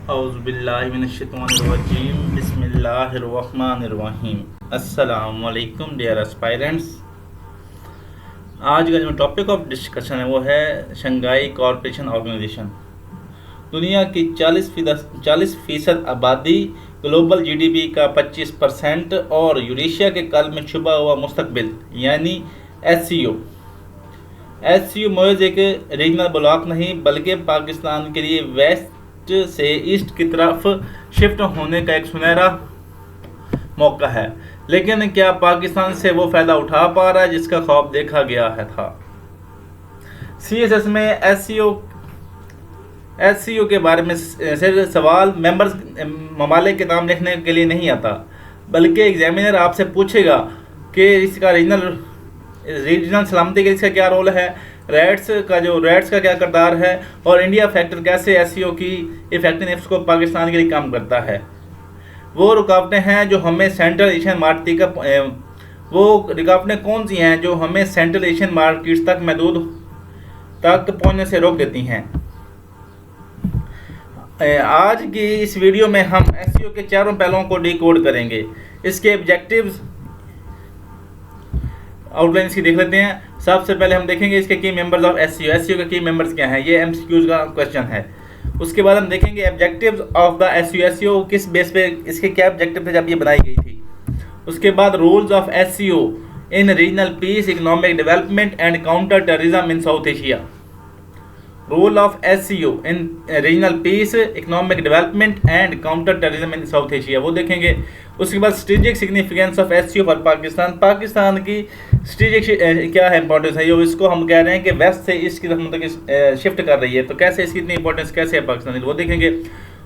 औज़ुबिल्लाहिमिनश्शैतानिर्रजीम बिस्मिल्लाहिर्रहमानिर्रहीम। अस्सलामुअलैकुम dear aspirants. आज का जो टॉपिक ऑफ डिस्कशन है वो है शंघाई कॉरपोरेशन ऑर्गेनाइजेशन। दुनिया की 40% आबादी, ग्लोबल जीडीपी का 25% और यूरेशिया के कल में छुपा हुआ मुस्तकबिल यानी एससीओ महज एक रीजनल ब्लॉक नहीं बल्कि पाकिस्तान के लिए वेस्ट से ईस्ट की तरफ शिफ्ट होने का एक सुनहरा मौका है। लेकिन क्या पाकिस्तान से वो फ़ायदा उठा पा रहा है जिसका ख्वाब देखा गया है था। सीएसएस में एससीओ के बारे में सिर्फ सवाल मेंबर्स ममालिक के नाम लिखने के लिए नहीं आता, बल्कि एग्जामिनर आपसे पूछेगा कि इसका रीजनल सलामती के इसका क्या रोल है, रेट्स का क्या किरदार है और इंडिया फैक्टर कैसे एससीओ की इफेक्टिवनेस को पाकिस्तान के लिए काम करता है। वो रुकावटें हैं जो हमें सेंट्रल एशियन मार्केट वो रुकावटें कौन सी हैं जो हमें सेंट्रल एशियन मार्केट्स तक महदूद तक पहुंचने से रोक देती हैं। आज की इस वीडियो में हम एससीओ के चारों पहलुओं को डिकोड करेंगे। इसके ऑब्जेक्टिव्स आउटलाइन की देख लेते हैं। सबसे पहले हम देखेंगे इसके की मेंबर्स ऑफ एससीओ। एससीओ के की मेंबर्स क्या हैं, ये एमसीक्यूज का क्वेश्चन है। उसके बाद हम देखेंगे objectives of the SCO. SCO किस बेस पे इसके क्या ऑब्जेक्टिव थे जब ये बनाई गई थी। उसके बाद rules of SCO in regional peace, economic development and counter terrorism in South Asia. Role of SCO in regional peace, economic development and counter terrorism in South Asia, वो देखेंगे। उसके बाद strategic significance of SCO for Pakistan की strategic क्या है importance है, जो इसको हम कह रहे हैं कि वेस्ट से ईस्ट की तरफ मतलब शिफ्ट कर रही है, तो कैसे इसकी इतनी इंपॉर्टेंस कैसे है पाकिस्तान, वो देखेंगे।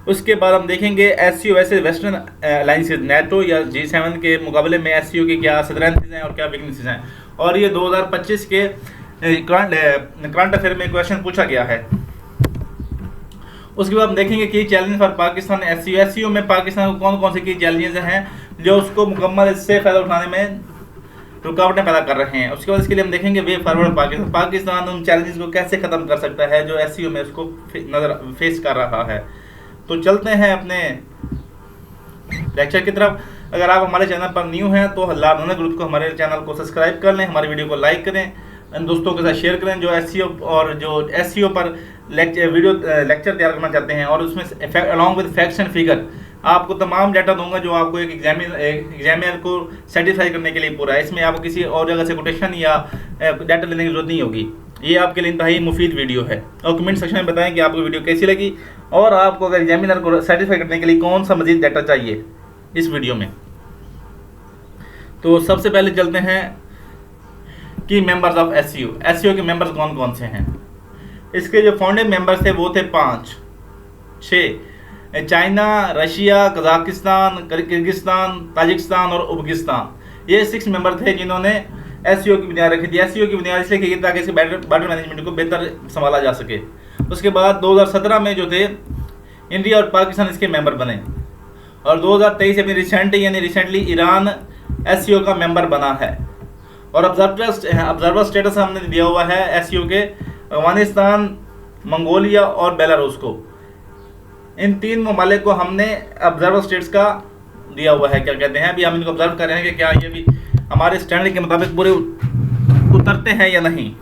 उसके बाद हम देखेंगे एससीओ वैसे वेस्टर्न अलायंसेज नेटो या G7 के मुकाबले में एससीओ की क्या स्ट्रेंथ्स हैं और क्या वीकनेसेस हैं, और ये 2025 के करंट अफेयर में क्वेश्चन पूछा गया है। उसके बाद हम देखेंगे की चैलेंज फॉर पाकिस्तान एससीओ में पाकिस्तान को कौन कौन से की चैलेंजेस हैं जो उसको मुकम्मल इससे फ़ायदा उठाने में रुकावटें पैदा कर रहे हैं। उसके बाद इसके लिए हम देखेंगे वे फॉरवर्ड पाकिस्तान उन चैलेंजेस को कैसे ख़त्म कर सकता है जो एससीओ में उसको फेस कर रहा है। तो चलते हैं अपने लेक्चर की तरफ। अगर आप हमारे चैनल पर न्यू हैं तो लाजमी ग्रुप को हमारे चैनल को सब्सक्राइब कर लें, हमारी वीडियो को लाइक करें, दोस्तों के साथ शेयर करें जो एससीओ और जो एससीओ पर लेक्चर तैयार करना चाहते हैं। और उसमें along with facts and figure आपको तमाम डाटा दूंगा जो आपको एक एग्जामिनर को सेटिस्फाई करने के लिए पूरा है। इसमें आपको किसी और जगह से कोटेशन या डाटा लेने की जरूरत नहीं होगी। ये आपके लिए इंतहाई मुफीद वीडियो है। और कमेंट सेक्शन में बताएं कि आपको वीडियो कैसी लगी और आपको अगर एग्जामिनर को सेटिस्फाई करने के लिए कौन सा मजीद डाटा चाहिए इस वीडियो में। तो सबसे पहले चलते हैं की मेंबर्स ऑफ एससीओ। एससीओ के मेंबर्स कौन कौन से हैं। इसके जो फाउंडिंग मेंबर्स थे वो थे 6 China, Russia, Kazakhstan, Kyrgyzstan, Tajikistan और उज्बेकिस्तान। ये 6 मेंबर थे जिन्होंने एससीओ की बुनियाद रखी थी। एससीओ की बुनियाद इसलिए की ताकि इसके बॉर्डर मैनेजमेंट को बेहतर संभाला जा सके। उसके बाद 2017 में जो थे इंडिया और पाकिस्तान इसके मेंबर बने और 2023 में रिसेंटली ईरान एससीओ का मेंबर बना है। और ऑब्जर्वर स्टेटस हमने दिया हुआ है एससीओ के अफगानिस्तान, मंगोलिया और बेलारूस को। इन 3 ममालिक को हमने ऑब्जर्वर स्टेट्स का दिया हुआ है। क्या कहते हैं, अभी हम इनको ऑब्जर्व कर रहे हैं कि क्या ये भी हमारे स्टैंडर्ड के मुताबिक पूरे उतरते हैं या नहीं।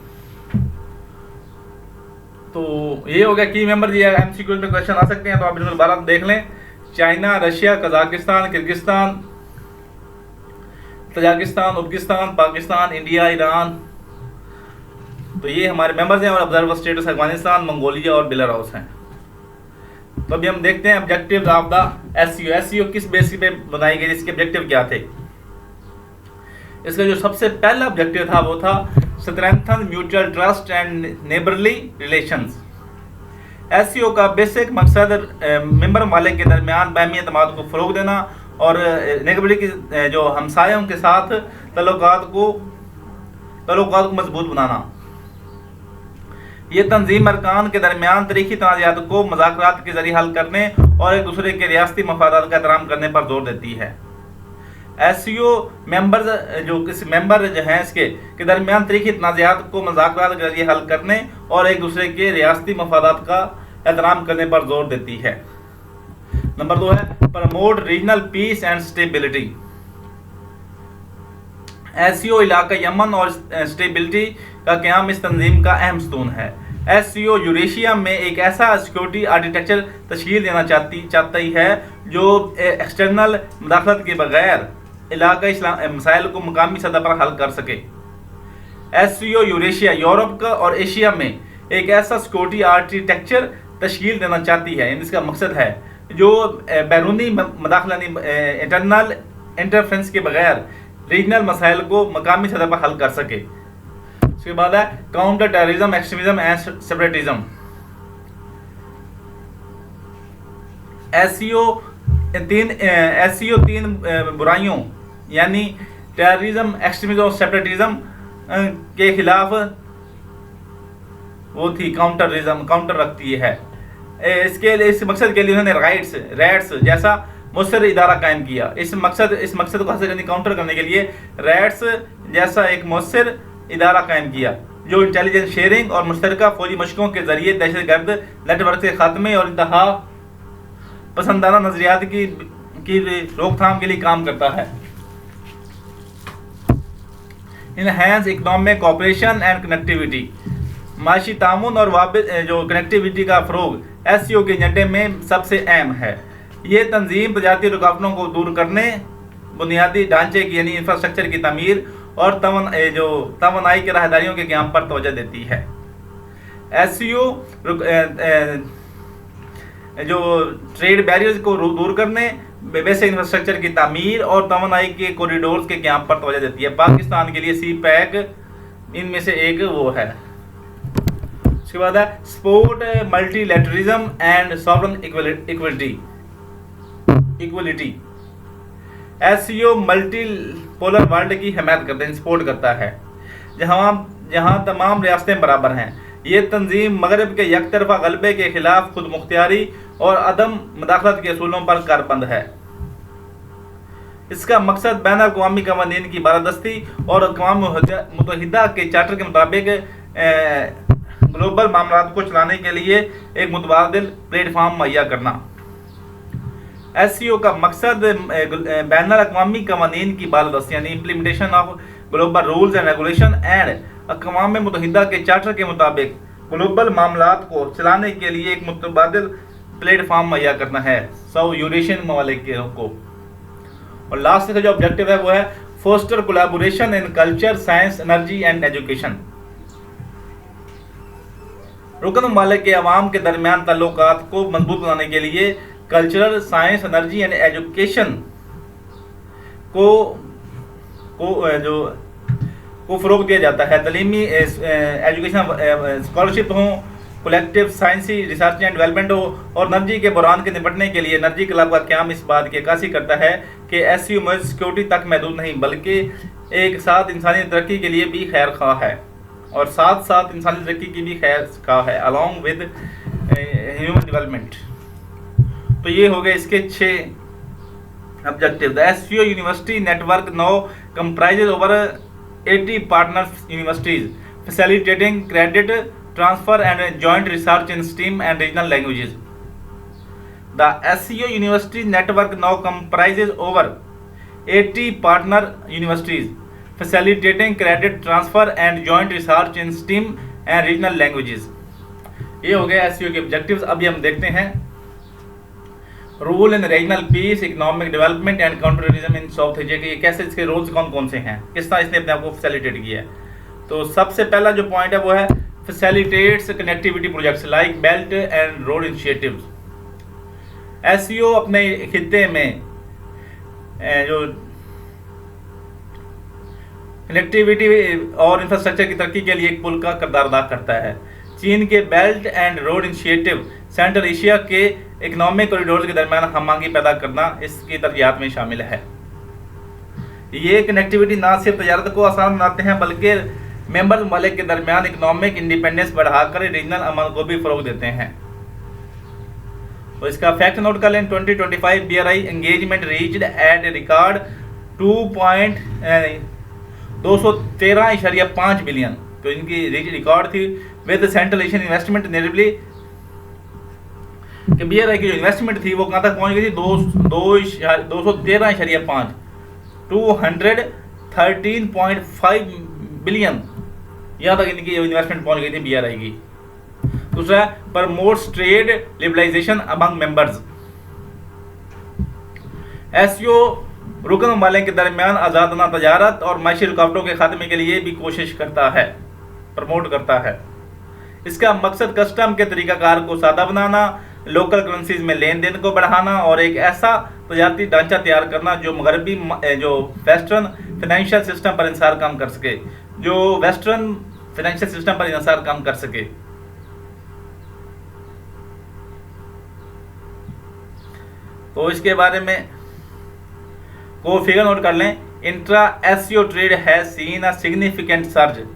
तो ये हो गया की मेंबर। ये एमसीक्यू में क्वेश्चन आ सकते हैं तो आप दोबारा देख लें। China, Russia, Kazakhstan, Kyrgyzstan, Tajikistan, Uzbekistan, Pakistan, India, Iran, तो ये हमारे मेंबर्स हैं। और ऑब्जर्वर स्टेटस अफगानिस्तान, मंगोलिया और बेलारूस हैं। तो अभी हम देखते हैं objective of the SCO. SCO किस बेसिस पे बनाई गई, इसके ऑब्जेक्टिव क्या थे। इसका जो सबसे पहला ऑब्जेक्टिव था वो था strengthen mutual trust and neighbourly relations. SCO का बेसिक मकसद मेंबर ममालिक के दरमियान बाहमी एतमाद को फ़रोग देना और नेबरली की जो हमसायों के साथ तल्लुकात को मजबूत बनाना। ये तंजीम अरकान के दरमियान तारीखी तनाज़ात को मुज़ाकरात के जरिए हल करने और एक दूसरे के रियासती मफादात का एहतराम करने पर जोर देती है। एससीओ मेंबर जो हैं इसके के दरमियान तारीखी तनाज़ात को मुज़ाकरात के जरिए हल करने और एक दूसरे के रियासती मफादात का एहतराम करने पर जोर देती है। नंबर 2 है promote regional piece and stability. SCO इलाका यमन और स्टेबिलिटी का क़याम इस तंजीम का अहम स्तून है। एससीओ यूरेशिया में एक ऐसा सिक्योरिटी आर्किटेक्चर तश्कील देना चाहती है जो एक्सटर्नल मुदाखलत के बगैर इलाकाई मसाइल को मुकामी सतह पर हल कर सके। एससीओ यूरेशिया यूरोप का और एशिया में एक ऐसा सिक्योरिटी आर्किटेक्चर तश्कील देना चाहती है। इसका मकसद है जो बैरूनी मुदाखलत इंटरनल इंटरफेरेंस के बगैर रीजनल मसाइल को मकामी सतह पर हल कर सके। उसके बाद है counter terrorism, extremism and separatism. SCO तीन बुराइयों यानी टेररिज्म, एक्सट्रीमिज्म और सेपरेटिज्म के खिलाफ वो थी काउंटर रखती है। इस मकसद के लिए उन्होंने रैट्स जैसा मुस्तर इदारा कायम किया। इस मकसद को हासिल करने काउंटर करने के लिए रैट्स जैसा एक मुस्तर इदारा कायम किया जो इंटेलिजेंस शेयरिंग और मुश्तरका फौजी मशकों के जरिए दहशतगर्द नेटवर्क के खात्मे और इंतहा पसंदाना नजरियात की रोकथाम के लिए काम करता है। Enhance economic cooperation and connectivity, माशी तामुन और जो कनेक्टिविटी का फ़रोग एससीओ के एजेंडे में सबसे अहम है। ये तंजीम तजारती रुकावटों को दूर करने, बुनियादी ढांचे की यानी इंफ्रास्ट्रक्चर की तमीर और तवानाई के राहदारियों के क़याम पर तवज्जो देती है। एससीओ जो ट्रेड बैरियर्स को दूर करने, बेसिक इंफ्रास्ट्रक्चर की तामीर और तवानाई के कॉरिडोर्स के क़याम पर तवज्जो देती है। पाकिस्तान के लिए सी पैक इनमें से एक वो है। उसके बाद है support multilateralism and sovereign equality. SCO multipolar world की हिमायत करते हैं, सपोर्ट करता है जहां तमाम रियासतें बराबर हैं। ये तंजीम मगरब के यकतरफा गलबे के खिलाफ खुद मुख्तियारी और अदम मुदाखलत के असूलों पर कारबंद है। इसका मकसद बैन अक़वामी क़वानीन की बालादस्ती और अक़वाम मुत्तहिदा के चार्टर के मुताबिक ग्लोबल मामलात को चलाने के लिए एक मुतबादिल प्लेटफॉर्म मुहैया करना। एससीओ का मकसद बैन अक़वामी क़वानीन की बालादस्ती यानी implementation of global rules and regulation and अक़वाम मुत्तहिदा के चार्टर के मुताबिक ग्लोबल मामलात को चलाने के लिए एक मुतबादिल प्लेटफॉर्म मुहैया करना है सब यूरेशियन ममालिक को। और लास्ट का जो ऑब्जेक्टिव है वो है foster collaboration in culture, science, energy and education. रुकन ममालिक के अवाम के दरमियान ताल्लुकात को मजबूत बनाने के लिए cultural, science, energy and education को फ़रोग दिया जाता है। तलीमी एजुकेशन स्कॉलरशिप हो, कलेक्टिव साइंसी रिसर्च एंड डेवलपमेंट हो और एनर्जी के बहरान के निपटने के लिए एनर्जी क्लब का क़याम इस बात की अक्कासी करता है कि एससीओ महज सिक्योरिटी तक महदूद नहीं बल्कि एक साथ इंसानी तरक्की के लिए भी खैर ख्वाह है और साथ साथ इंसानी तरक्की की भी खैर ख्वाह है अलॉन्ग विद ह्यूमन डेवलपमेंट। तो ये हो गए इसके 6 objective. The SCO university network now comprises over 80 partners universities facilitating credit transfer and joint research in STEM and regional languages. The SCO University network now comprises over 80 partner universities facilitating credit transfer and joint research in STEM and regional languages. ये हो गए SCO के objectives। अभी हम देखते हैं rule in regional peace, economic development and counter terrorism in South Asia के कैसे इसके रोल्स कौन कौन से हैं, किस तरह इसने अपने आप को फैसिलिटेट किया है। तो सबसे पहला जो पॉइंट है वो है facilitates connectivity projects like belt and road initiatives. SCO अपने खित्ते में जो कनेक्टिविटी और इंफ्रास्ट्रक्चर की तरक्की के लिए एक पुल का किरदार अदा करता है। चीन के belt and road initiative central Asia के इकोनॉमिक कॉरिडोर के दरमियान हमआहंगी पैदा करना इसकी तरजीहात में शामिल है। ये कनेक्टिविटी न सिर्फ तजारत को आसान बनाते हैं बल्कि मेंबर ममालिक के दरमियान इकोनॉमिक इंडिपेंडेंस बढ़ाकर रीजनल अमन को भी फरोग देते हैं। तो इसका फैक्ट नोट कर लें। 2025 BRI एंगेजमेंट रीच्ड एट ए रिकॉर्ड 213.5 बिलियन, तो इनकी रिकॉर्ड थी with central Asian investment nearly कि BRI की जो इन्वेस्टमेंट थी वो कहाँ तक पहुँच गई थी, 213.5 213.5 बिलियन, यहाँ तक इनकी इन्वेस्टमेंट पहुँच गई थी BRI की। दूसरा, promotes trade liberalisation among members. SCO रुकन ममालिक के दरमियान आज़ादाना तजारत और माशी रुकावटों के खात्मे के लिए भी कोशिश करता है, प्रमोट करता है। इसका मकसद कस्टम के तरीक़ाकार को सादा बनाना, लोकल करेंसीज में लेन देन को बढ़ाना और एक ऐसा तजारती ढांचा तैयार करना जो मगरबी जो वेस्टर्न फाइनेंशियल सिस्टम पर इंसार काम कर सके, तो इसके बारे में को फिगर नोट कर लें। Intra SCO trade has seen a significant surge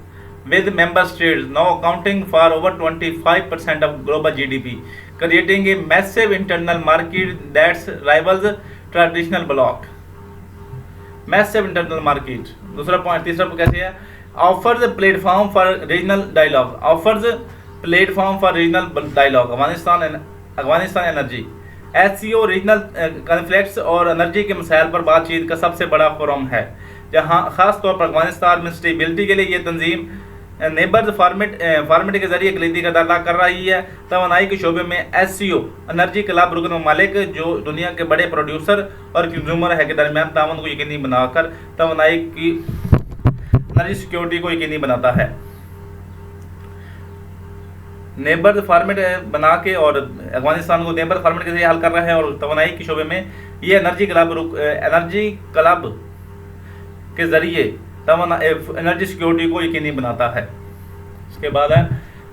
with member states now accounting for over 25% of global GDP, creating a massive internal market that rivals traditional bloc. Massive internal market. दूसरा point, तीसरा कैसे है, offers platform for regional dialogue, Afghanistan energy. SCO regional conflicts और energy के मसाइल पर बातचीत का सबसे बड़ा फोरम है, जहां खास तौर पर अफगानिस्तान में स्टेबिलिटी के लिए ये तंजीम नेबर्स फॉर्मेट के जरिए कलीदी किरदार अदा कर रही है। तवानाई के शोबे में SCO एनर्जी क्लब रुकन ममालिक जो दुनिया के बड़े प्रोड्यूसर और कंज्यूमर है के दरमियान ताउन को यकीनी बनाकर तवानाई की एनर्जी सिक्योरिटी को यकीनी बनाता है। नेबर फॉर्मेट बना के और अफगानिस्तान को नेबर फॉर्मेट के जरिए हल कर रहा है, और तवानाई के शोबे में ये एनर्जी क्लब के जरिए एनर्जी सिक्योरिटी को यकीनी बनाता है। इसके बाद है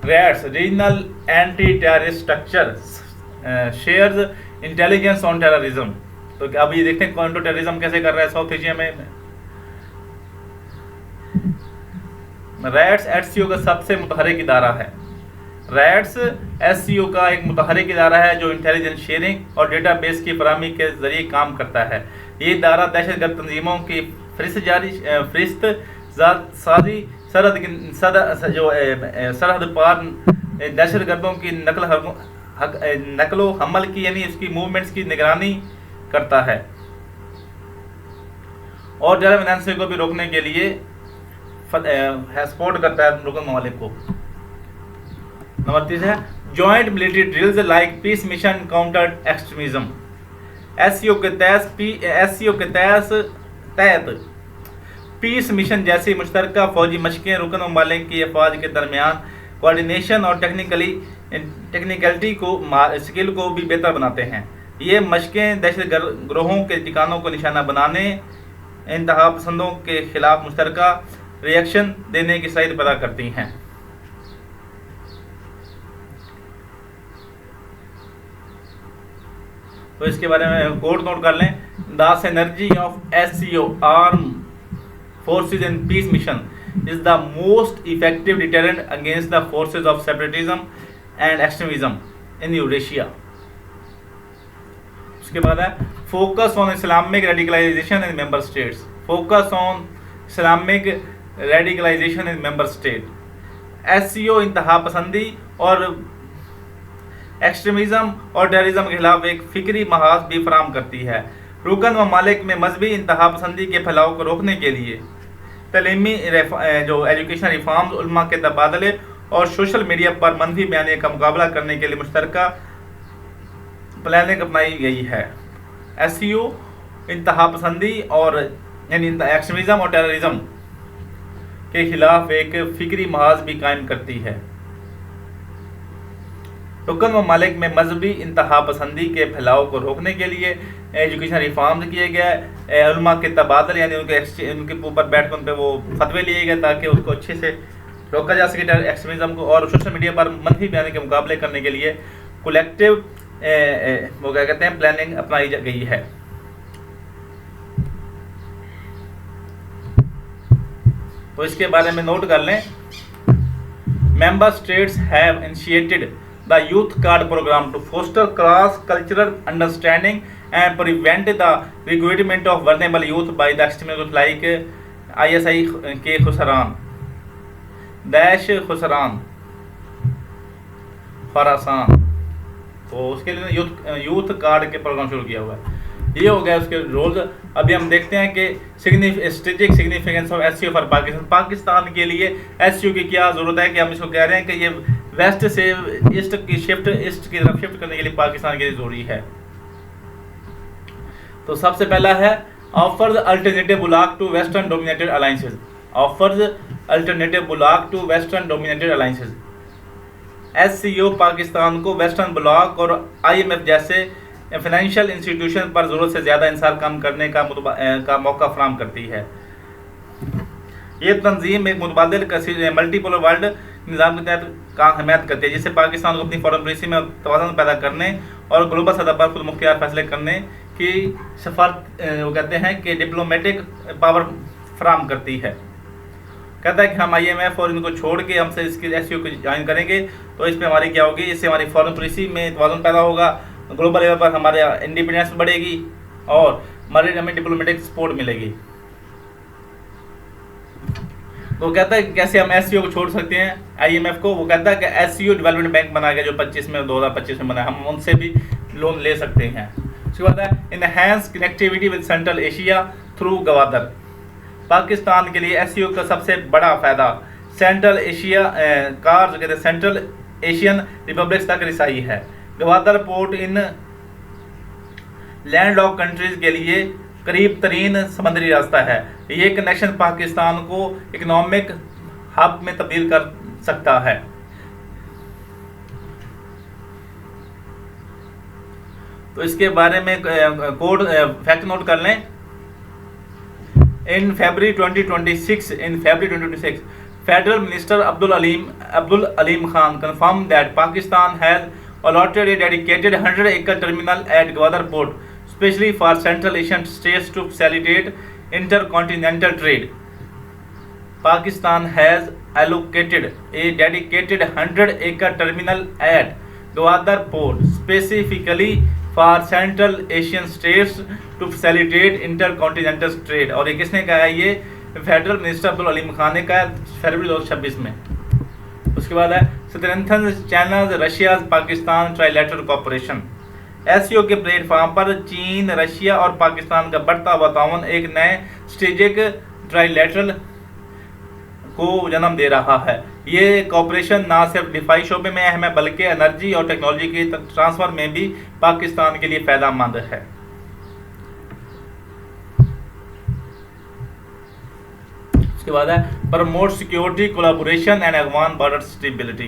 rats regional anti terrorist structure shares intelligence on terrorism. तो अब ये देखते हैं काउंटर टेररिज्म कैसे कर रहा है साउथ एशिया में। रैट्स SCO का सबसे मुतहरिक इदारा है। रैट्स SCO का एक मुतहरिक इदारा है जो इंटेलिजेंस शेयरिंग और डेटाबेस की फराहमी के जरिए काम करता है। ये इदारा दहशतगर्द तंजीमों की फरिस्त साजी सरहद पार दहशतगर्दों की नकलो हमल की यानी इसकी मूवमेंट्स की निगरानी करता है और टेरर फाइनेंसिंग को भी रोकने के लिए सपोर्ट करता है रुकन ममालिक को। नंबर 3 है joint military drills like peace mission counter extremism. SCO के तहत पीस मिशन जैसी मुश्तरका फौजी मशकें रुकन ममालिक की अफवाज के दरमियान कोऑर्डिनेशन और टेक्निकलिटी को स्किल को भी बेहतर बनाते हैं। ये मशकें दहशत गिरोहों के ठिकानों को निशाना बनाने, इंतहा पसंदों के खिलाफ मुश्तरका रिएक्शन देने की सलाहियत पैदा करती हैं। तो इसके बारे में कोड नोट कर लें। The synergy of SCO arm forces in peace mission is the most effective deterrent against the forces of separatism and extremism in Eurasia. उसके बाद है focus on Islamic radicalization in member states. Focus on Islamic radicalization in member state. SCO इंतहा पसंदी और extremism और terrorism के खिलाफ एक फिक्री महाज भी फराहम करती है। रुकन ममालिक में मजहबी इंतहा पसंदी के फैलाव को रोकने के लिए तलीमी जो एजुकेशनल रिफॉर्म्स, उलमा के तबादले और सोशल मीडिया पर मनफी बयानी का मुकाबला करने के लिए मुश्तरका प्लानिंग अपनाई गई है। SCO इंतहा पसंदी और यानी एक्सट्रीमिज्म और टेररिज्म के खिलाफ एक फिक्री महाज भी कायम करती है। रुकन ममालिक में मजहबी इंतहा पसंदी के फैलाव को रोकने के लिए एजुकेशन रिफॉर्म्स किए गए, उलमा के तबादले यानी उनके ऊपर बैठ कर उन पर वो फतवे लिए गए ताकि उसको अच्छे से रोका जा सके एक्सट्रीमिज्म को, और सोशल मीडिया पर मनफी बयानी के मुकाबले करने के लिए कलेक्टिव वो क्या कहते हैं प्लानिंग अपनाई गई है। तो इसके बारे में नोट कर लें। Member states have initiated the youth card program to foster cross cultural understanding and prevent the recruitment of vulnerable youth by the extremists like ISI के खुसरान, Daesh खुसरान, Khorasan। तो उसके लिए यूथ कार्ड के प्रोग्राम शुरू किया हुआ है। ये हो गया उसके रोल्स। अभी हम देखते हैं कि strategic significance of SCO for Pakistan. Pakistan के लिए एससीओ की क्या ज़रूरत है कि हम इसको कह रहे हैं कि ये वेस्ट से ईस्ट की तरफ शिफ्ट करने के लिए पाकिस्तान के लिए ज़रूरी है। तो सबसे पहला है offers alternative bloc to western dominated alliances. Offers alternative bloc to western dominated alliances. SCO Pakistan को वेस्टर्न ब्लॉक और आईएमएफ जैसे फाइनेंशियल इंस्टीट्यूशन पर ज़रूरत से ज़्यादा इंसार कम करने का मौका फराहम करती है। ये तंजीम एक मुतबादिल मल्टीपोलर वर्ल्ड निज़ाम के तहत काम हिमायत करती है, जिससे पाकिस्तान को अपनी फॉरेन पॉलिसी में तवाज़ुन पैदा करने और ग्लोबल सतह पर खुद मुख्तियार फैसले करने की वो कहते हैं कि डिप्लोमेटिक पावर फराहम करती है। कहता है कि हम आईएमएफ और इनको छोड़ के हमसे इसके एससीओ को ज्वाइन करेंगे तो इस पर हमारी क्या होगी, इससे हमारी फॉरेन पॉलिसी में तवाज़ुन पैदा होगा, ग्लोबल लेवल पर हमारे इंडिपेंडेंस बढ़ेगी और हमारे हमें डिप्लोमेटिक सपोर्ट मिलेगी। तो कहता है कि कैसे हम एससीओ को छोड़ सकते हैं आईएमएफ को। वो कहता है कि एससीओ डेवलपमेंट बैंक बना गया जो 2025 में बना, हम उनसे भी लोन ले सकते हैं। उसके बाद है enhance connectivity with central Asia through Gwadar. Pakistan के लिए एससीओ का सबसे बड़ा फ़ायदा सेंट्रल एशिया कार जो कहते हैं सेंट्रल एशियन रिपब्लिक्स तक रिसाई है। Gwadar port in land lock countries के लिए करीब तरीन समुद्री रास्ता है। ये कनेक्शन पाकिस्तान को इकोनॉमिक हब में तब्दील कर सकता है। तो इसके बारे में कोड फैक्ट नोट कर लें। इन फरवरी 2026 federal minister Abdul Aleem Khan confirmed that Pakistan has allotted a dedicated 100-acre terminal at Gwadar Port, especially for Central Asian states to facilitate intercontinental trade. Pakistan has allocated a dedicated 100-acre terminal at Gwadar Port, specifically for Central Asian states to facilitate intercontinental trade। और ये किसने कहा है? ये federal minister Abdul Aleem Khan ने कहा फरवरी 2026 में। उसके बाद है strengthen China Russia Pakistan trilateral cooperation. SCO के प्लेटफॉर्म पर चीन, रशिया और पाकिस्तान का बढ़ता हुआ ताउन एक नए स्ट्रेटेजिक ट्राइलेटरल को जन्म दे रहा है। ये कॉपरेशन ना सिर्फ डिफाई शोबे में अहम है बल्कि एनर्जी और टेक्नोलॉजी के ट्रांसफर में भी पाकिस्तान के लिए फायदेमंद है। उसके बाद है promote security collaboration and Afghan border stability.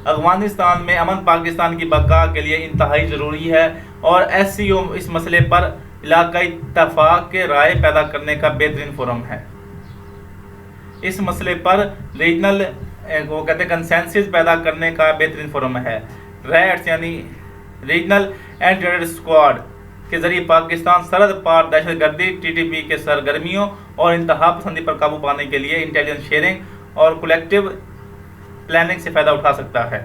Afghanistan में अमन पाकिस्तान की बका के लिए इंतहाई ज़रूरी है और एससीओ इस मसले पर इलाकाई इत्तफाक के राय पैदा करने का बेहतरीन फोरम है। इस मसले पर रीजनल वो कहते हैं कंसेंसस पैदा करने का बेहतरीन फोरम है। रैट्स यानी रीजनल एंड टेरर स्क्वाड के जरिए पाकिस्तान सरहद पार दहशतगर्दी, टीटीपी के सरगर्मियों और इंतहा पसंदी पर काबू पाने के लिए इंटेलिजेंस शेयरिंग और कलेक्टिव प्लानिंग से फ़ायदा उठा सकता है।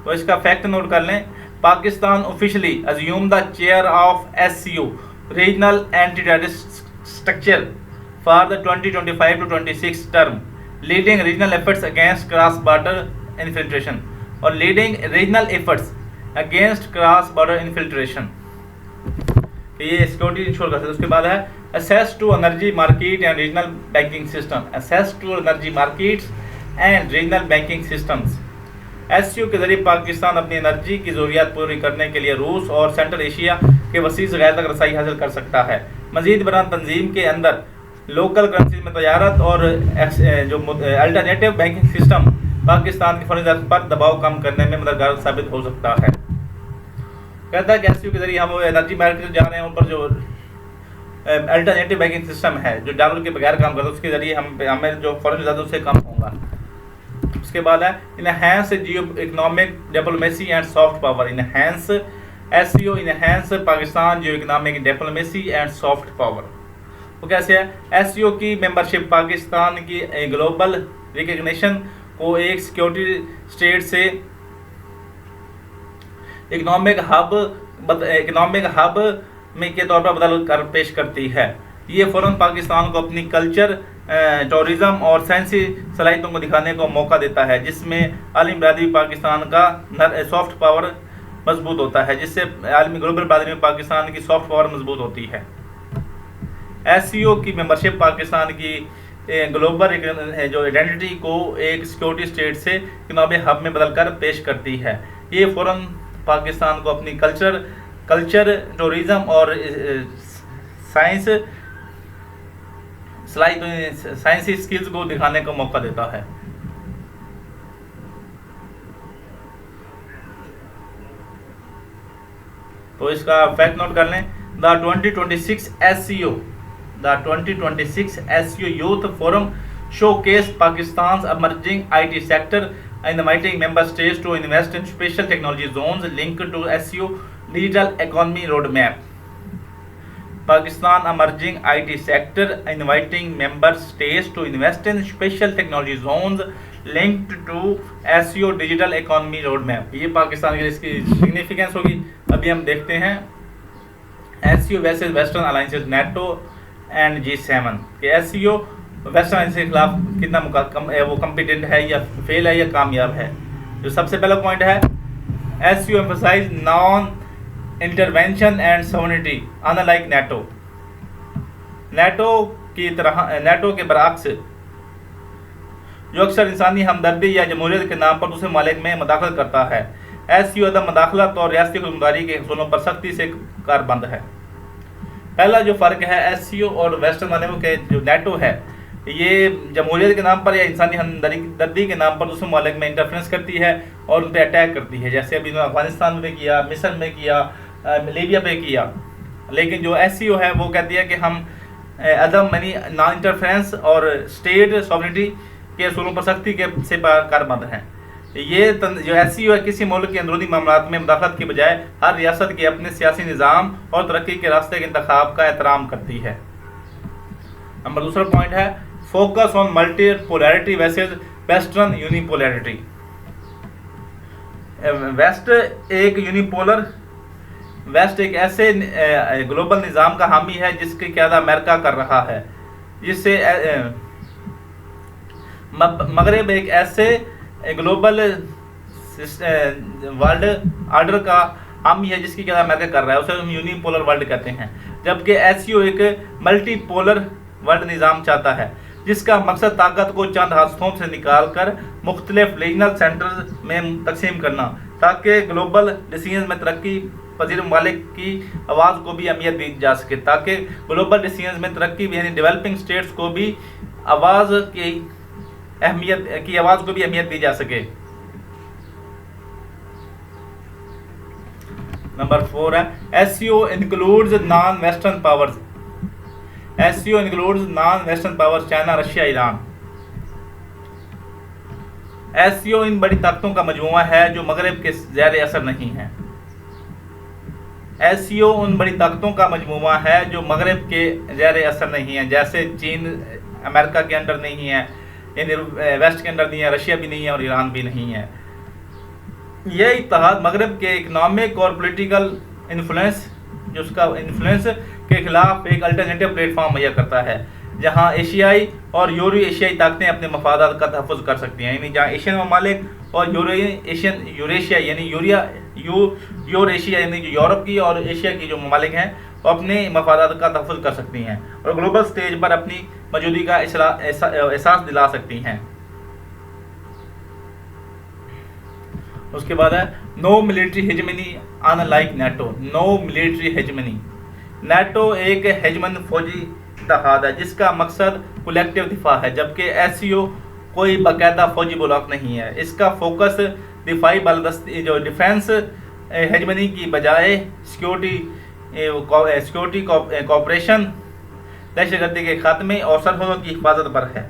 तो इसका फैक्ट नोट कर लें। Pakistan officially assume the chair of SCO regional anti terrorist structure for the 2025 to 26 term, leading regional efforts against cross border infiltration और leading regional efforts against cross border infiltration. ये सिक्योरिटी इंश्योर कर सकते हैं। उसके बाद है access to energy market and regional banking system. Access to energy markets and regional banking systems. SCO के जरिए पाकिस्तान अपनी एनर्जी की ज़रूरियात पूरी करने के लिए रूस और सेंट्रल एशिया के वसीअ ज़खायर तक रसाई हासिल कर सकता है। मज़ीद बरान तंजीम के अंदर लोकल करेंसी में तजारत और जो अल्टरनेटिव बैंकिंग सिस्टम पाकिस्तान की फौरी पर दबाव कम करने में मददगार साबित हो सकता है। कहता है कि एससीओ के जरिए हम एनर्जी मार्केट जा रहे हैं, उन पर जो अल्टरनेटिव बैंकिंग सिस्टम है जो डॉलर के बगैर काम करता है, उसके जरिए हमें जो फॉरेन ज़्यादा उससे कम होगा। उसके बाद है enhance Jio economic diplomacy and soft power. Enhance SCO enhance Pakistan Jio economic diplomacy and soft power. वो कैसे है? एससीओ की मेंबरशिप पाकिस्तान की ग्लोबल रिकग्निशन को एक सिक्योरिटी स्टेट से इकोनॉमिक हब में के तौर पर बदल कर पेश करती है। ये फ़ौरन पाकिस्तान को अपनी कल्चर, टूरिज़्म और साइंसी सलाहियतों को दिखाने का मौका देता है, जिसमें आलमी बरादरी पाकिस्तान का सॉफ्ट पावर मजबूत होता है, जिससे आलमी ग्लोबल बरादरी में पाकिस्तान की सॉफ्ट पावर मजबूत होती है। SCO की मेंबरशिप पाकिस्तान की ग्लोबल जो आइडेंटिटी को एक सिक्योरिटी स्टेट से इकोनॉमिक हब में बदलकर पेश करती है। ये फ़ौरन पाकिस्तान को अपनी कल्चर, टूरिज़्म और साइंसी स्किल्स को दिखाने का मौका देता है। तो इसका फैक्ट नोट कर लें। The 2026 SCO youth forum showcase Pakistan's emerging IT sector, inviting member states to invest in special technology zones linked to SCO digital economy roadmap. Pakistan emerging IT sector, inviting member states to invest in special technology zones linked to SCO digital economy roadmap. ये पाकिस्तान की इसकी significance होगी। अभी हम देखते हैं SCO वैसे western alliances NATO and G7 के SCO वेस्टर्न अलायंस के खिलाफ कितना वो कम्पिटेंट है या फेल है या कामयाब है। जो सबसे पहला पॉइंट है, SCO emphasise non intervention and sovereignty unlike NATO के बरअक्स जो अक्सर इंसानी हमदर्दी या जमहूरियत के नाम पर दूसरे मालिक में मदाखलत करता है। SCO अदम मदाखलत और रियासती खुदमुख्तारी के असूलों पर सख्ती से कारबंद है। पहला जो फ़र्क है SCO और वेस्टर्न मालिकों के जो NATO है, ये जमहूरियत के नाम पर या इंसानी हमदर्दी के नाम पर दूसरे मालिक में इंटरफेरेंस करती है और उन पर अटैक करती है, जैसे अभी अफगानिस्तान में किया, मिस्र में किया, लीबिया पे किया। लेकिन जो SCO है वो कहती है कि हम अदम यानी नॉन इंटरफेरेंस और स्टेट सॉवरेनिटी के असूलों पर सख्ती से कारबंद हैं। ये जो SCO है किसी मुल्क के अंदरूनी मामलात में मुदाखलत की बजाय हर रियासत के अपने सियासी निज़ाम और तरक्की के रास्ते के इंतखाब का एहतराम करती है। नंबर दूसरा पॉइंट है focus on multipolarity versus western unipolarity. West एक ऐसे ग्लोबल निज़ाम का हामी है जिसकी क़यादत अमेरिका कर रहा है, जिससे मगरब एक ऐसे ग्लोबल वर्ल्ड ऑर्डर का हामी है जिसकी क़यादत अमेरिका कर रहा है, उसे हम यूनिपोलर वर्ल्ड कहते हैं। जबकि SCO एक मल्टीपोलर वर्ल्ड निज़ाम चाहता है जिसका मकसद ताकत को चंद हाथों से निकाल कर मुख्तलिफ रीजनल सेंटर्स में तकसीम करना, ताकि ग्लोबल डिसीजन में तरक्की पजीर ममालिक की आवाज़ को भी अहमियत दी जा सके, ताकि ग्लोबल डिसीजन में तरक्की यानी डेवलपिंग स्टेट्स को भी आवाज़ को भी अहमियत दी जा सके। नंबर 4 है SCO includes non western powers. SCO includes non western powers China, Russia, Iran. SCO इन बड़ी ताकतों का मजमूआ है जो मगरब के ज़ेर असर नहीं है। SCO उन बड़ी ताकतों का मजमूआ है जो मगरब के ज़ेर असर नहीं है, जैसे चीन अमेरिका के अंडर नहीं है, यानी वेस्ट के अंडर नहीं है, रशिया भी नहीं है और ईरान भी नहीं है। यह इत्तेहाद मगरब के इकनॉमिक और पॉलिटिकल इन्फ्लुएंस जो उसका इन्फ्लुएंस के खिलाफ एक अल्टरनेटिव प्लेटफॉर्म मुहैया करता है, जहां एशियाई और यूरो एशियाई ताकतें अपने मफादात का तहफ़्फ़ुज़ कर सकती हैं। यानी जहां एशियन ममालिक और यूरेशिया यानी यूरेशिया यानी जो यूरोप की और एशिया की जो ममालिक हैं वो अपने मफादात का तहफ़्फ़ुज़ कर सकती हैं और ग्लोबल स्टेज पर अपनी मौजूदगी का एहसास दिला सकती हैं। उसके बाद है no military hegemony unlike NATO। No military hegemony. NATO एक हेजमन फौजी इत्तेहाद है जिसका मकसद कलेक्टिव दिफा है, जबकि SCO कोई बाकायदा फौजी ब्लॉक नहीं है। इसका फोकस दिफाई बालदस्ती जो डिफेंस हेजमनी की बजाय सिक्योरिटी कॉपरेशन, दहशतगर्दी के खात्मे और सरहदों की हिफाजत पर है।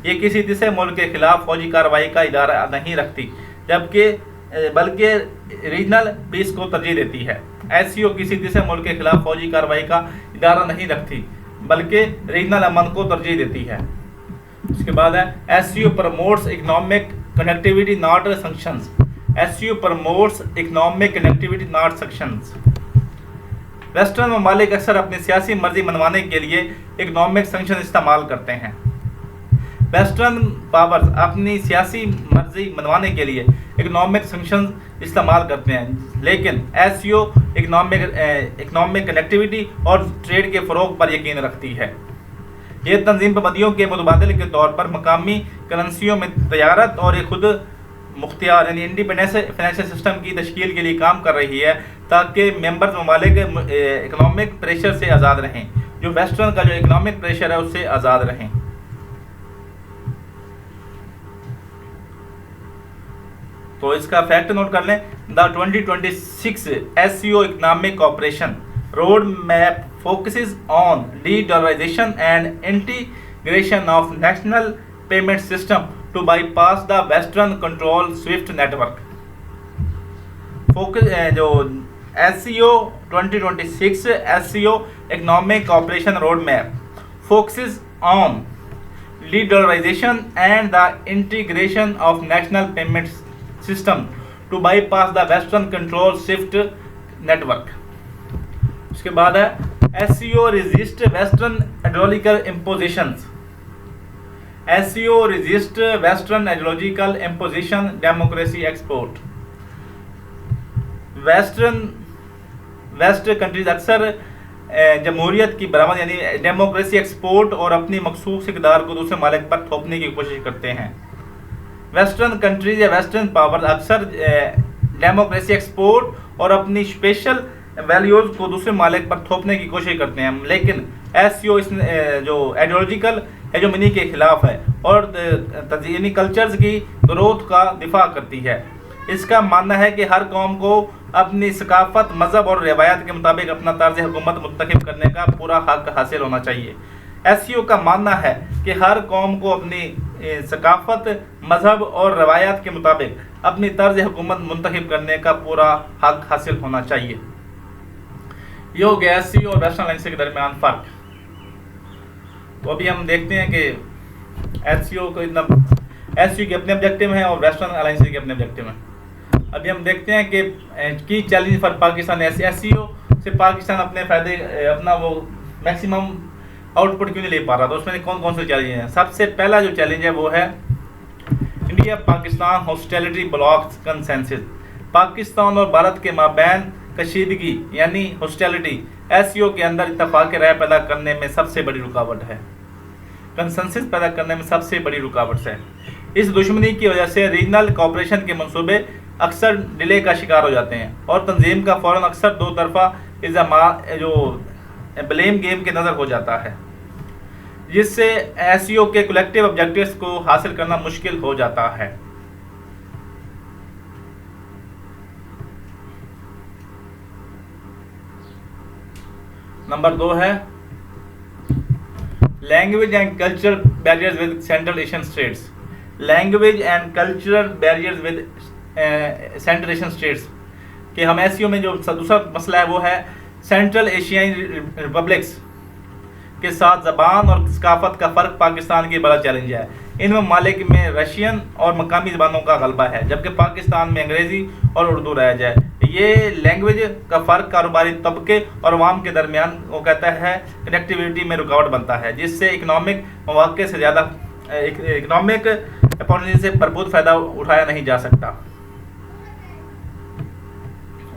ये किसी तीसरे मुल्क के खिलाफ फौजी कार्रवाई का इदारा नहीं रखती, बल्कि रीजनल पीस को तरजीह देती है। SCO किसी तीसरे मुल्क के खिलाफ फौजी कार्रवाई का इदारा नहीं रखती, बल्कि रीजनल अमन को तरजीह देती है। उसके बाद है SCO promotes economic connectivity not sanctions. SCO promotes economic connectivity not sanctions. Western ममालिक अक्सर अपनी सियासी मर्जी मनवाने के लिए इकोनॉमिक सैंक्शन इस्तेमाल करते हैं। वेस्टर्न पावर्स अपनी सियासी मर्जी मनवाने के लिए इकोनॉमिक सैंक्शन इस्तेमाल करते हैं, लेकिन एससीओ इकोनॉमिक कनेक्टिविटी और ट्रेड के फ़रोग पर यकीन रखती है। यह तंजीम पाबंदियों के मुतबादले के तौर पर मकामी करेंसियों में तजारत और एक खुद मुख्तियार यानी इंडिपेंडेंस फाइनेंशियल सिस्टम की तश्कील के लिए काम कर रही है, ताकि मेंबर्स ममालिक इकोनॉमिक प्रेशर से आज़ाद रहें, जो वेस्टर्न का जो इकोनॉमिक प्रेशर है उससे आज़ाद रहें। तो इसका फैक्ट नोट कर लें। The 2026 SCO economic cooperation road map focuses on dedollarization and integration of national payment system to bypass the western control SWIFT network. Focus जो SCO 2026 SCO economic cooperation road map focuses on dedollarization and the integration of national payment system to bypass the western control SWIFT network. उसके बाद है SCO resist western ideological impositions. SCO resist western ideological imposition democracy export. West countries अक्सर जमहूरियत की बरामद यानी democracy export और अपनी मखसूस इक़दार को दूसरे मालिक पर थोपने की कोशिश करते हैं। वेस्टर्न कंट्रीज या वेस्टर्न पावर अक्सर डेमोक्रेसी एक्सपोर्ट और अपनी स्पेशल वैल्यूज़ को दूसरे मालिक पर थोपने की कोशिश करते हैं, लेकिन एससीओ इस जो आइडियोलॉजिकल हेजेमनी के खिलाफ है और यानी कल्चर्स की ग्रोथ का दिफा करती है। इसका मानना है कि हर कौम को अपनी सकाफत, मज़हब और रवायत के मुताबिक अपना तर्ज हुकूमत मुंतखब करने का पूरा हक हासिल होना चाहिए। एससीओ का मानना है कि हर कौम को अपनी सकाफत, मज़हब और रवायत के मुताबिक अपनी तर्ज हुकूमत मुंतखब करने का पूरा हक हासिल होना चाहिए। ये हो गया एससीओ और वेस्टर्न अलायंस के दरमियान फ़र्क। तो अभी हम देखते हैं कि एससीओ को एससीओ के अपने ऑब्जेक्टिव हैं और वेस्टर्न अलायंस के अपने ऑब्जेक्टिव हैं। अभी हम देखते हैं कि की चैलेंज फॉर पाकिस्तान एससीओ से पाकिस्तान अपने फ़ायदे अपना वो मैक्सिमम आउटपुट क्यों नहीं ले पा रहा, तो उसमें कौन कौन से चैलेंज हैं। सबसे पहला जो चैलेंज है वो है India Pakistan hostility blocks consensus. Pakistan और भारत के माबैन कशीदगी यानी हॉस्टिलिटी एससीओ के अंदर इत्तफाक राय पैदा करने में सबसे बड़ी रुकावट है, कंसेंसस पैदा करने में सबसे बड़ी रुकावट है। इस दुश्मनी की वजह से रीजनल कोऑपरेशन के मंसूबे अक्सर डिले का शिकार हो जाते हैं और तंजीम का फ़ौरन अक्सर दो तरफा जो ब्लेम गेम के नज़र हो जाता है, जिससे एससीओ के कलेक्टिव ऑब्जेक्टिव्स को हासिल करना मुश्किल हो जाता है। नंबर 2 है language and cultural barriers with central Asian states. Language and cultural barriers with central Asian states कि हम एससीओ में जो दूसरा मसला है वो है सेंट्रल एशियाई रिपब्लिक्स के साथ ज़बान और सकाफत का फ़र्क पाकिस्तान की बड़ा चैलेंज है। इन ममालिक में रशियन और मकामी ज़बानों का गलबा है, जबकि पाकिस्तान में अंग्रेज़ी और उर्दू राइज है। ये लैंग्वेज का फ़र्क कारोबारी तबके और अवाम के दरमियान वो कहता है कनेक्टिविटी में रुकावट बनता है, जिससे इकनॉमिक मौक़े से ज़्यादा इकनॉमिक अपॉर्चुनिटी से भरपूर फ़ायदा उठाया नहीं जा सकता।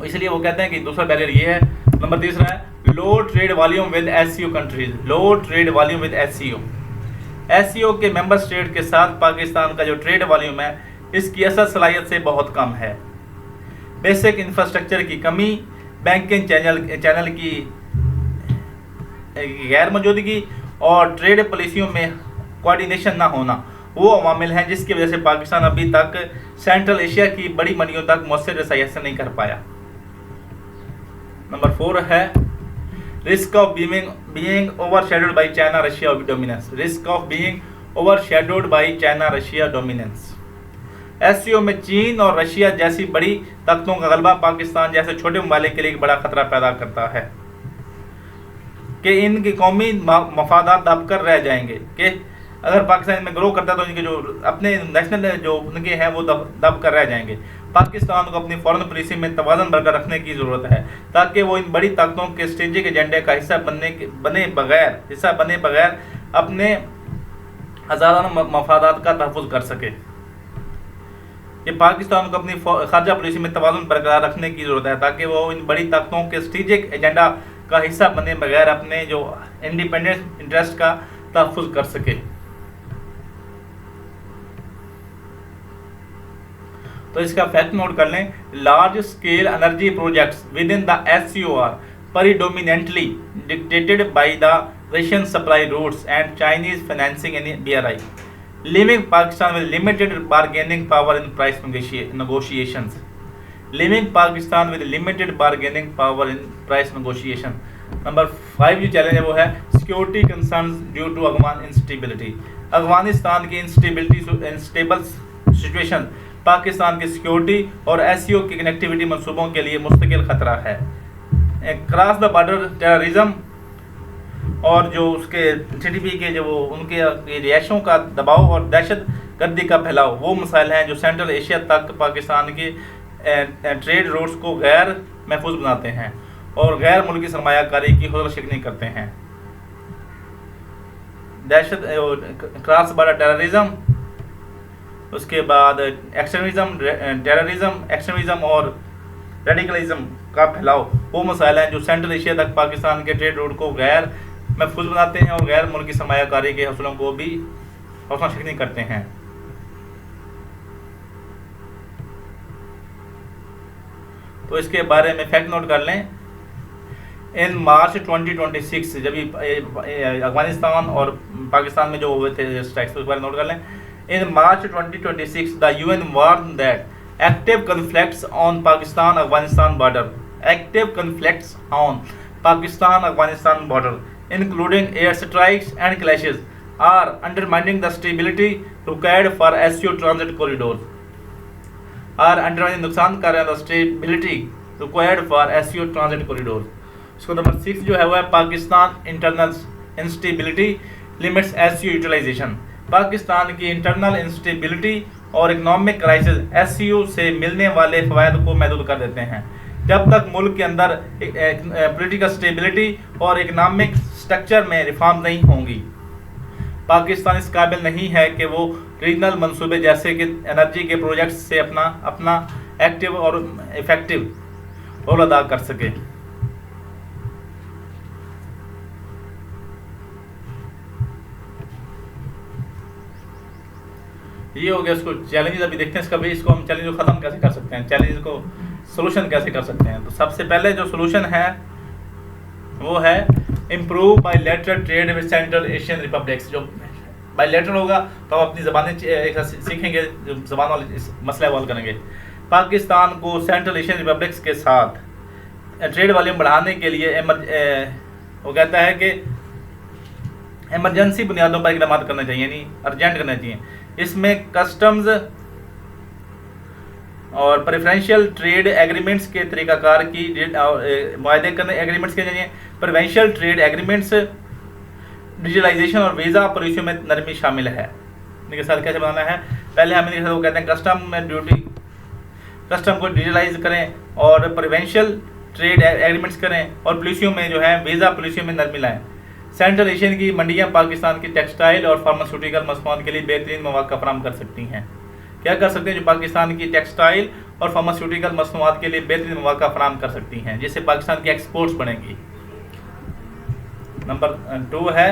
इसलिए वो कहते हैं कि दूसरा बैरियर ये है। नंबर 3 है low trade volume with SCO countries. Low trade volume with SCO. SCO के मेंबर स्टेट के साथ पाकिस्तान का जो ट्रेड वॉल्यूम है इसकी असर सलाहियत से बहुत कम है। बेसिक इंफ्रास्ट्रक्चर की कमी, बैंकिंग चैनल की गैर मौजूदगी और ट्रेड पॉलिसियों में कोऑर्डिनेशन ना होना वो अवामिल हैं जिसकी वजह से पाकिस्तान अभी तक सेंट्रल एशिया की बड़ी मंडियों तक मौसर रसाई हासिल नहीं कर पाया। नंबर 4 है risk of being overshadowed by China Russia dominance. Risk of being overshadowed by China Russia dominance. SCO में चीन और रशिया जैसी बड़ी ताकतों का गलबा पाकिस्तान जैसे छोटे ममालिक के लिए एक बड़ा खतरा पैदा करता है कि इनके कौमी मफादात दब कर रह जाएंगे, कि अगर पाकिस्तान में ग्रो करता है तो इनके जो अपने नेशनल जो उनके हैं वो दब कर रह जाएंगे। पाकिस्तान को अपनी फॉरेन पॉलिसी में तवाज़ुन बरकरार रखने की ज़रूरत है ताकि वो इन बड़ी ताकतों के स्ट्रेटेजिक एजेंडे का हिस्सा बने बगैर अपने आज़ादाना मफादात का तहफ़्फ़ुज़ कर सके। ये पाकिस्तान को अपनी खारजा पॉलिसी में तवाज़ुन बरकरार रखने की ज़रूरत है ताकि वो इन बड़ी ताकतों के स्ट्रेटेजिक एजेंडा का हिस्सा बने बगैर अपने जो इंडिपेंडेंट इंटरेस्ट का तहफ़्फ़ुज़ कर सके। तो इसका फैक्ट नोट कर लें, large scale energy projects with in the SCOR predominantly dictated by the Russian supply routes and Chinese financing in BRI, leaving Pakistan with limited bargaining power in price negotiations. Leaving Pakistan with limited bargaining power in price negotiation. Number 5 जो challenge है वो है security concerns due to Afghan instability. Afghanistan की instable situation Pakistan की security और SCO की connectivity मंसूबों के लिए मुस्तकिल खतरा है। क्रॉस द बॉर्डर टेररिज्म और जो उसके TTP के जो उनके रिहायशों का दबाव और दहशत गर्दी का फैलाव वो मसाइल हैं जो सेंट्रल एशिया तक पाकिस्तान के ट्रेड रूट्स को गैर महफूज बनाते हैं और गैर मुल्की सरमायाकारी की हौसला शिकनी करते हैं। दहशत क्रॉस बॉर्डर टेररिज्म, उसके बाद एक्सट्रीमिज्म और रेडिकलिज्म का फैलाव वो मसाइल हैं जो सेंट्रल एशिया तक पाकिस्तान के ट्रेड रूट को गैर महफूज बनाते हैं और गैर मुल्की सरमायाकारी के हौसलों को भी हौसला शिकनी करते हैं। तो इसके बारे में फैक्ट नोट कर लें, इन मार्च 2026 जब अफगानिस्तान और पाकिस्तान में जो हुए थे स्ट्राइक्स उसके बारे में नोट कर लें। In March 2026 the UN warn that active conflicts on Pakistan-Afghanistan border, active conflicts on Pakistan-Afghanistan border, including air strikes and clashes, are undermining the stability required for SCO transit corridors. Are undermining नुकसान कर रहे हैं the stability required for SCO transit corridors. इसको number 6 जो है वो है Pakistan internal instability limits SCO utilization. Pakistan की इंटरनल इंस्टेबिलिटी और इकोनॉमिक क्राइसिस SCO से मिलने वाले फ़वायद को महदूद कर देते हैं। जब तक मुल्क के अंदर पॉलिटिकल स्टेबिलिटी और इकोनॉमिक स्ट्रक्चर में रिफॉर्म नहीं होंगी, पाकिस्तान इस काबिल नहीं है कि वो रीजनल मंसूबे जैसे कि एनर्जी के प्रोजेक्ट्स से अपना एक्टिव और इफेक्टिव रोल अदा कर सके। ये हो गया इसको चैलेंजेस। अभी देखते हैं इसका भी, इसको हम चैलेंज को ख़त्म कैसे कर सकते हैं, चैलेंज को सोल्यूशन कैसे कर सकते हैं। तो सबसे पहले जो सोल्यूशन है वो है improve bilateral trade with central Asian republics. जो बायलैटरल होगा तो हम अपनी ज़बानें एक साथ सीखेंगे, जो ज़बान वाले मसला हल करेंगे। पाकिस्तान को सेंट्रल एशियन रिपब्लिक्स के साथ ट्रेड वॉल्यूम बढ़ाने के लिए वो कहता है कि इमरजेंसी बुनियादों पर इकदाम करना चाहिए, यानी अर्जेंट करना चाहिए। इसमें कस्टम्स और प्रेफरेंशियल ट्रेड एग्रीमेंट्स के तरीक़ाकार की मुआहदे करने एग्रीमेंट्स के चाहिए। प्रेफरेंशियल ट्रेड एग्रीमेंट्स, डिजिटलाइजेशन और वीज़ा पॉलिसियों में नरमी शामिल है। इनके साथ कैसे बनाना है, पहले हम वो कहते हैं कस्टम में ड्यूटी, कस्टम को डिजिटलाइज करें और प्रेफरेंशियल ट्रेड एग्रीमेंट्स करें और पॉलिसियों में जो है वीज़ा पॉलिसियों में नरमी लाएँ। सेंट्रल एशियन की मंडियां पाकिस्तान की टेक्सटाइल और फार्मास्यूटिकल मसनूआत के लिए बेहतरीन मौका फराहम कर सकती हैं। क्या कर सकते हैं, जो पाकिस्तान की टेक्सटाइल और फार्मास्यूटिकल मसनूआत के लिए बेहतरीन मौका फराहम कर सकती हैं, जिससे पाकिस्तान की एक्सपोर्ट्स बढ़ेंगी। नंबर 2 है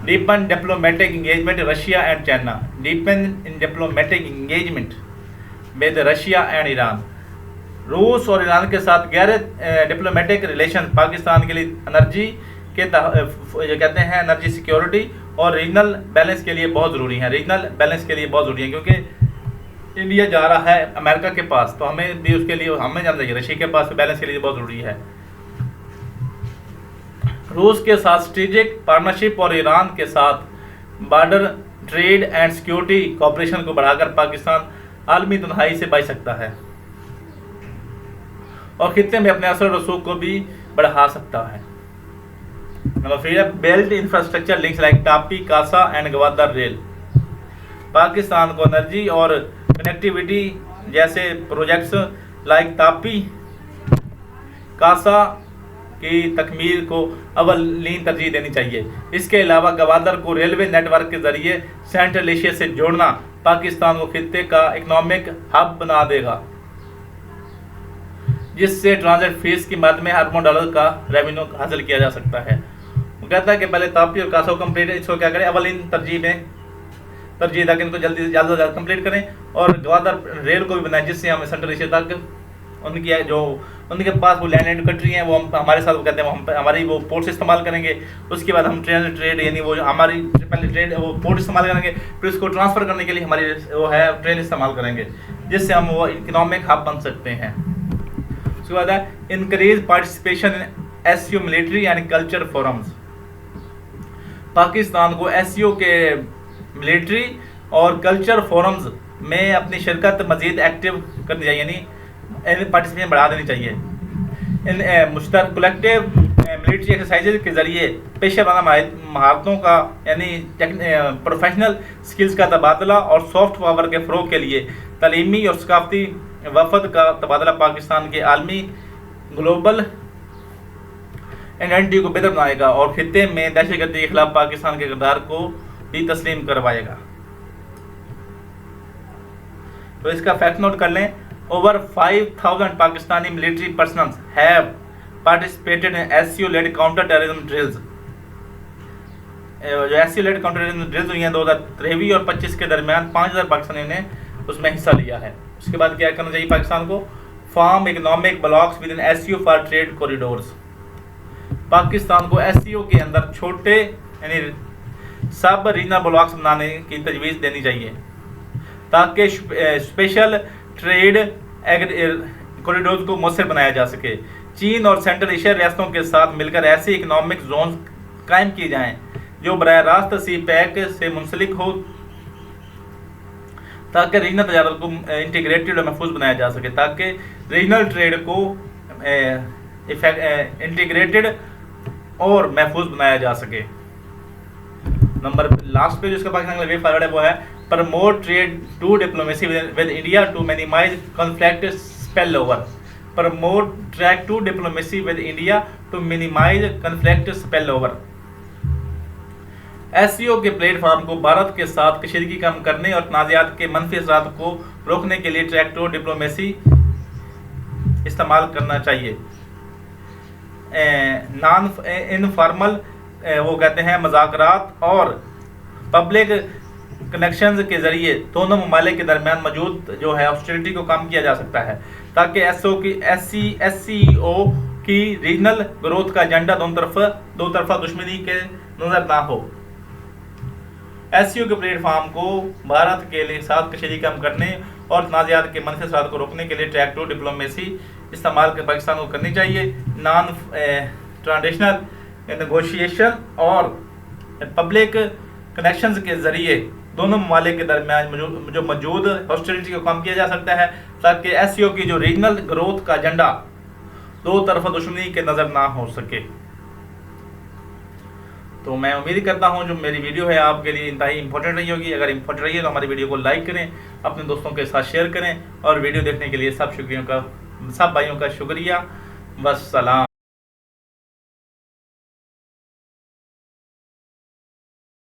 deepen diplomatic engagement Russia and China. Deepen in diplomatic engagement with Russia and Iran. रूस और ईरान के साथ गहरे डिप्लोमेटिक रिलेशन पाकिस्तान के लिए एनर्जी के जो कहते हैं एनर्जी सिक्योरिटी और रीजनल बैलेंस के लिए बहुत ज़रूरी है। रीजनल बैलेंस के लिए बहुत ज़रूरी है क्योंकि इंडिया जा रहा है अमेरिका के पास, तो हमें भी उसके लिए हमें जाना चाहिए रशिया के पास बैलेंस के लिए बहुत ज़रूरी है। रूस के साथ स्ट्रेटेजिक पार्टनरशिप और ईरान के साथ border trade and security cooperation को बढ़ाकर पाकिस्तान आलमी तन्हाई से बच सकता है और खित्ते में अपने असर रसूख को भी बढ़ा सकता है। नंबर 3 है belt infrastructure links like TAPI, CASA and Gwadar rail. Pakistan को एनर्जी और कनेक्टिविटी जैसे प्रोजेक्ट्स लाइक तापी कासा की तकमील को अवलीन तरजीह देनी चाहिए। इसके अलावा गवादर को रेलवे नेटवर्क के जरिए सेंट्रल एशिया से जोड़ना पाकिस्तान को खित्ते का इकोनॉमिक हब बना देगा, जिससे ट्रांजिट फीस की मद में अरबों डॉलर का रेवेन्यू हासिल किया जा सकता है। वो कहता है कि पहले तापी और कासा कंप्लीट, इसको क्या करें, अवलीन तरजीह तक इनको जल्दी से ज़्यादा कंप्लीट करें, और गवादर रेल को भी बनाएं जिससे हमें सेंट्रल एशिया तक उनकी जो उनके पास वो लैंड कंट्री हैं वो हम हमारे साथ, वो कहते हैं हम हमारी वो पोर्ट से इस्तेमाल करेंगे। उसके बाद हम ट्रेड यानी वो हमारी पहले ट्रेड वो पोर्ट इस्तेमाल करेंगे, फिर उसको ट्रांसफ़र करने के लिए हमारी वो है ट्रेन इस्तेमाल करेंगे, जिससे हम वो इकोनॉमिक हब बन सकते हैं। उसके बाद है increase participation in SCO military and culture forums. Pakistan को एससीओ के मिलिट्री और कल्चर फोरम्स में अपनी शिरकत मज़ीद एक्टिव करनी चाहिए, यानी पार्टिसिपेशन बढ़ा देनी चाहिए। इन मुश्तरक कलेक्टिव मिलिट्री एक्सरसाइज के ज़रिए पेशा वाराना महारतों का यानी प्रोफेशनल स्किल्स का तबादला और सॉफ्ट पावर के फ़रोग के लिए तालीमी और सकाफती वफद का तबादला पाकिस्तान के आलमी ग्लोबल आइडेंटिटी को बेहतर बनाएगा और खित्ते में दहशतगर्दी के खिलाफ पाकिस्तान के किरदार को भी तस्लीम करवाएगा। तो इसका फैक्ट नोट कर लें, over 5,000 Pakistani military personnel have participated in SCO-led counter-terrorism drills। जो SCO-led counter-terrorism drills हुई हैं 2023 और 25 के दरमियान 5,000 पाकिस्तानियों ने उसमें हिस्सा लिया है। उसके बाद क्या करना चाहिए पाकिस्तान को, form economic blocks with in SCO for trade corridors. Pakistan को SCO के अंदर छोटे यानी सब रीजनल ब्लॉक्स बनाने की तजवीज़ देनी चाहिए, ताकि स्पेशल ट्रेड कॉरिडोर को मौसर बनाया जा सके। चीन और सेंट्रल एशिया रियासतों के साथ मिलकर ऐसे इकोनॉमिक जोन कायम किए जाएं जो बराह रास्त सी पैक से मुंसलिक हो, ताकि रीजनल तजारत को इंटीग्रेटेड और महफूज बनाया जा सके, ताकि रीजनल ट्रेड को इंटीग्रेटेड और महफूज बनाया जा सके। नंबर लास्ट पे जो इसका पाकिस्तान का वे फॉरवर्ड है वो है promote trade two diplomacy with India to minimise conflict spill over. Promote track two diplomacy with India to minimise conflict spill over. SCO के प्लेटफॉर्म को भारत के साथ कशीदगी कम करने और तनाज़ात के मनफी असरात को रोकने के लिए ट्रैक टू डिप्लोमेसी इस्तेमाल करना चाहिए। नॉन इनफॉर्मल वो कहते हैं मज़ाकरात और पब्लिक कनेक्शंस के ज़रिए दोनों ममालिक के दरमियान मौजूद जो है हॉस्टिलिटी को कम किया जा सकता है, ताकि एससीओ की रीजनल ग्रोथ का एजेंडा दो तरफा दुश्मनी के नज़र ना हो। एससीओ के प्लेटफॉर्म को भारत के लिए साथ कशीदगी कम करने और तनाज़ात के मनफी असरात को रोकने के लिए ट्रैक टू डिप्लोमेसी इस्तेमाल कर पाकिस्तान को करनी चाहिए। नॉन ट्रांजिशनल नेगोशिएशन और पब्लिक कनेक्शंस के ज़रिए दोनों ममालिक के दरमियान जो मौजूद हॉस्टिलिटी को कम किया जा सकता है, ताकि एससीओ की जो रीजनल ग्रोथ का एजेंडा दो तरफा दुश्मनी के नज़र ना हो सके। तो मैं उम्मीद करता हूं जो मेरी वीडियो है आपके लिए इंतहाई इंपॉर्टेंट रही होगी। अगर इंपॉर्टेंट रही है तो हमारी वीडियो को लाइक करें, अपने दोस्तों के साथ शेयर करें, और वीडियो देखने के लिए सब भाइयों का शुक्रिया। वस्सलाम।